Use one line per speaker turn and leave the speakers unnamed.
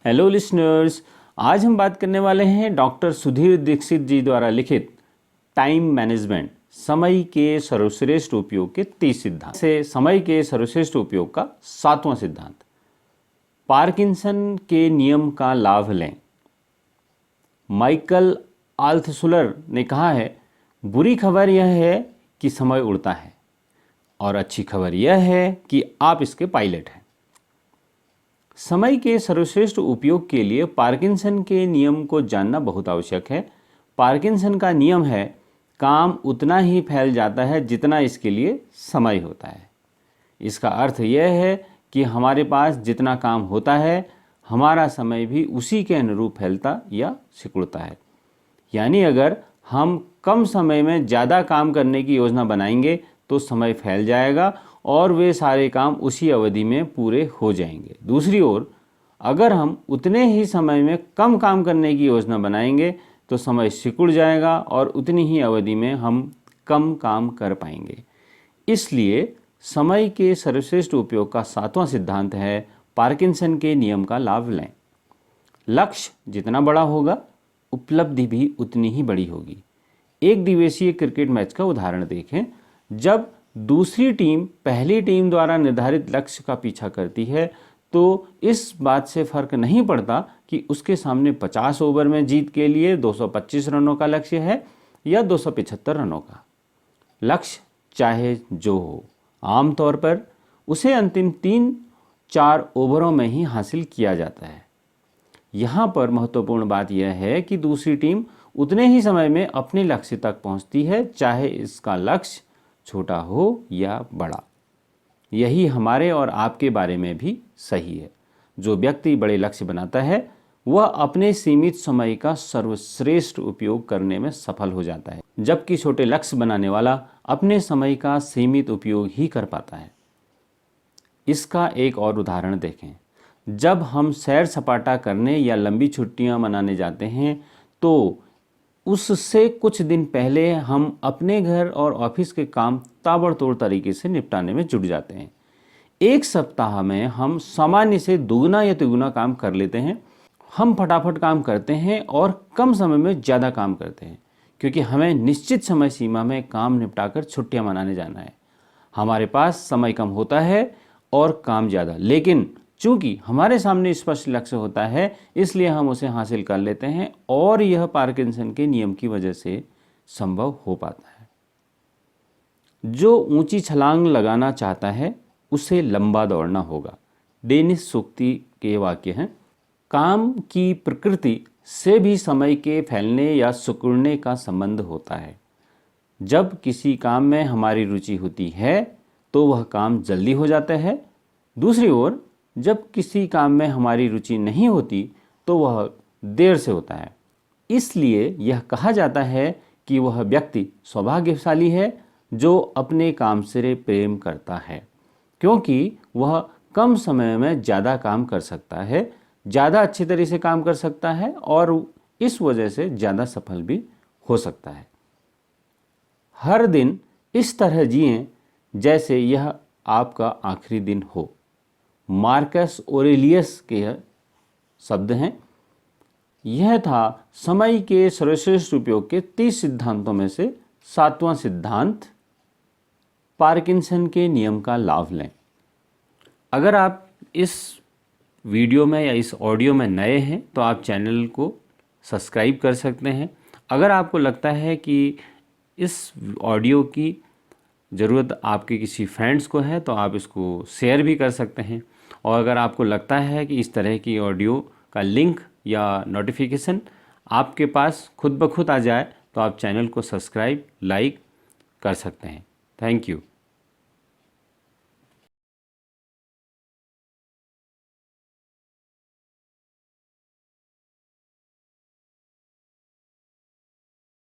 Hello listeners, आज हम बात करने वाले हैं डॉक्टर सुधीर दीक्षित जी द्वारा लिखित टाइम मैनेजमेंट, समय के सर्वश्रेष्ठ उपयोग के 30 सिद्धांत से समय के सर्वश्रेष्ठ उपयोग का 7वां सिद्धांत, पार्किंसन के नियम का लाभ लें। माइकल आल्थशुलर ने कहा है, बुरी खबर यह है कि समय उड़ता है और अच्छी खबर यह है कि आप इसके पायलट हैं। समय के सर्वश्रेष्ठ उपयोग के लिए पार्किंसन के नियम को जानना बहुत आवश्यक है। पार्किंसन का नियम है, काम उतना ही फैल जाता है जितना इसके लिए समय होता है। इसका अर्थ यह है कि हमारे पास जितना काम होता है, हमारा समय भी उसी के अनुरूप फैलता या सिकुड़ता है। यानी अगर हम कम समय में ज़्यादा काम करने की योजना बनाएंगे तो समय फैल जाएगा और वे सारे काम उसी अवधि में पूरे हो जाएंगे। दूसरी ओर अगर हम उतने ही समय में कम काम करने की योजना बनाएंगे तो समय सिकुड़ जाएगा और उतनी ही अवधि में हम कम काम कर पाएंगे। इसलिए समय के सर्वश्रेष्ठ उपयोग का 7वां सिद्धांत है, पार्किंसन के नियम का लाभ लें। लक्ष्य जितना बड़ा होगा, उपलब्धि भी उतनी ही बड़ी होगी। एक दिवसीय क्रिकेट मैच का उदाहरण देखें। जब दूसरी टीम पहली टीम द्वारा निर्धारित लक्ष्य का पीछा करती है तो इस बात से फर्क नहीं पड़ता कि उसके सामने 50 ओवर में जीत के लिए 225 रनों का लक्ष्य है या 275 रनों का। लक्ष्य चाहे जो हो, आमतौर पर उसे अंतिम 3-4 ओवरों में ही हासिल किया जाता है। यहाँ पर महत्वपूर्ण बात यह है कि दूसरी टीम उतने ही समय में अपने लक्ष्य तक पहुँचती है, चाहे इसका लक्ष्य छोटा हो या बड़ा। यही हमारे और आपके बारे में भी सही है। जो व्यक्ति बड़े लक्ष्य बनाता है वह अपने सीमित समय का सर्वश्रेष्ठ उपयोग करने में सफल हो जाता है, जबकि छोटे लक्ष्य बनाने वाला अपने समय का सीमित उपयोग ही कर पाता है। इसका एक और उदाहरण देखें। जब हम सैर सपाटा करने या लंबी छुट्टियां मनाने जाते हैं तो उससे कुछ दिन पहले हम अपने घर और ऑफिस के काम ताबड़तोड़ तरीके से निपटाने में जुट जाते हैं। एक सप्ताह में हम सामान्य से दुगना या तिगुना काम कर लेते हैं। हम फटाफट काम करते हैं और कम समय में ज़्यादा काम करते हैं, क्योंकि हमें निश्चित समय सीमा में काम निपटाकर छुट्टियां मनाने जाना है। हमारे पास समय कम होता है और काम ज़्यादा, लेकिन चूंकि हमारे सामने स्पष्ट लक्ष्य होता है इसलिए हम उसे हासिल कर लेते हैं और यह पार्किंसन के नियम की वजह से संभव हो पाता है। जो ऊंची छलांग लगाना चाहता है उसे लंबा दौड़ना होगा। डेनिस सूक्ति के वाक्य हैं। काम की प्रकृति से भी समय के फैलने या सिकुड़ने का संबंध होता है। जब किसी काम में हमारी रुचि होती है तो वह काम जल्दी हो जाता है। दूसरी ओर जब किसी काम में हमारी रुचि नहीं होती तो वह देर से होता है। इसलिए यह कहा जाता है कि वह व्यक्ति सौभाग्यशाली है जो अपने काम से प्रेम करता है, क्योंकि वह कम समय में ज़्यादा काम कर सकता है, ज़्यादा अच्छी तरह से काम कर सकता है और इस वजह से ज़्यादा सफल भी हो सकता है। हर दिन इस तरह जिएं जैसे यह आपका आखिरी दिन हो। मार्कस ऑरेलियस के शब्द हैं। यह था समय के सर्वश्रेष्ठ उपयोग के 30 सिद्धांतों में से 7वां सिद्धांत, पार्किंसन के नियम का लाभ लें। अगर आप इस वीडियो में या इस ऑडियो में नए हैं तो आप चैनल को सब्सक्राइब कर सकते हैं। अगर आपको लगता है कि इस ऑडियो की ज़रूरत आपके किसी फ्रेंड्स को है तो आप इसको शेयर भी कर सकते हैं। और अगर आपको लगता है कि इस तरह की ऑडियो का लिंक या नोटिफिकेशन आपके पास खुद ब खुद आ जाए तो आप चैनल को सब्सक्राइब, लाइक कर सकते हैं। Thank you.